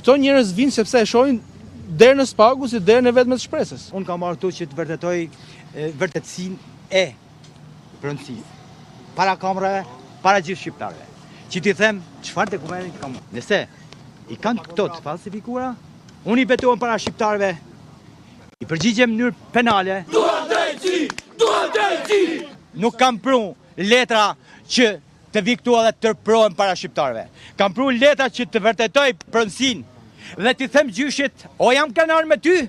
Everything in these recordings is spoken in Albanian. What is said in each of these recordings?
Këto njerëz vinë sepse e shohin derën e spagu si derën e vetme të shpresës. Unë kam marrë këtu që të vërtetoj vërtetësinë e pronësisë. Para kamerave, para gjithë shqiptarëve. Që t'i them çfarë dokumenti kam. Nëse i kanë këto të falsifikuara, unë i betohem para shqiptarëve, i përgjigjem në mënyrë penale. Nuk kam pru letra që të vi këtu edhe të tërprohem para shqiptarëve. Kam pru letra që të vërtetoj pronësinë dhe t'i them gjyshit, o jam kanar me ty,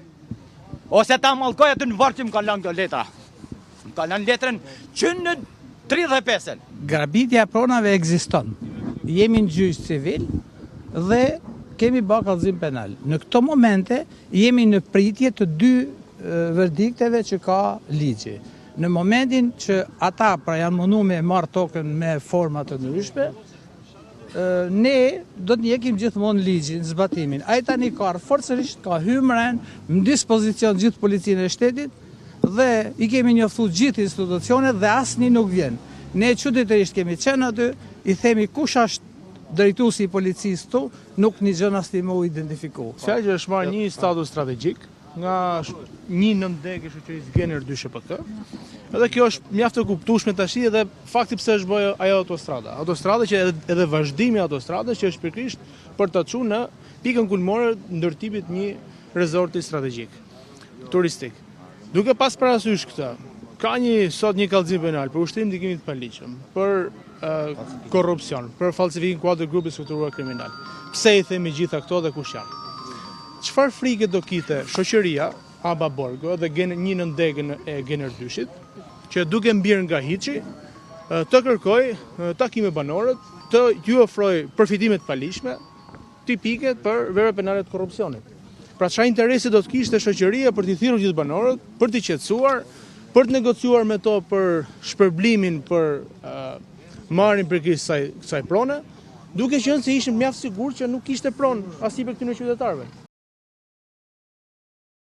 ose ta mallkoj aty në varr që më kanë lënë këto letra. Më kanë lënë letrën që në 35-ën. Grabitja e pronave ekziston. Jemi në gjyq civil dhe kemi bërë kallëzim penal. Në këto momente jemi në pritje të dy verdikteve që ka ligji. Në momentin që ata pra janë mundu me marrë tokën me forma të ndryshme, ne do të ndjekim gjithmonë ligjin, zbatimin. Ai tani ka forcërisht ka hymren në dispozicion gjithë policinë e shtetit dhe i kemi njoftuar gjithë institucionet dhe asnjë nuk vjen. Ne çuditërisht kemi qenë aty, i themi kush është drejtuesi i policisë këtu, nuk një gjë as timo u identifiku. Fjalë që është marrë një status strategjik nga një nëndeg e shoqërisë Gener 2 SHPK. Edhe kjo është mjaft e kuptueshme tash edhe fakti pse është bërë ajo autostrada. Autostrada që edhe vazhdimi i autostradës që është pikërisht për të çuar në pikën kulmore ndërtimit një rezorti strategjik turistik. Duke pas parasysh këtë, ka sot një kallëzim penal për ushtrim ndikimit të paligjshëm, për korrupsion, për falsifikim kuadër grupit strukturuar kriminal. Pse i themi gjitha këto dhe kush janë? Çfarë frike do kite shoqëria Aba Borgo dhe një nëndegën e Gener 2-shit, që duke mbirë nga hiçi, të kërkoj takime banorët, të ju ofroj përfitimet paligjshme, tipike për vepra penale të korrupsionit. Pra çfarë interesi do të kishte shoqëria për t'i thirrur gjithë banorët, për t'i qetësuar, për të negociuar me to për shpërblimin për marrjen për kësaj prone, duke qenë se ishim mjaft sigurt që nuk kishte pronë as i për këtyre qytetarëve.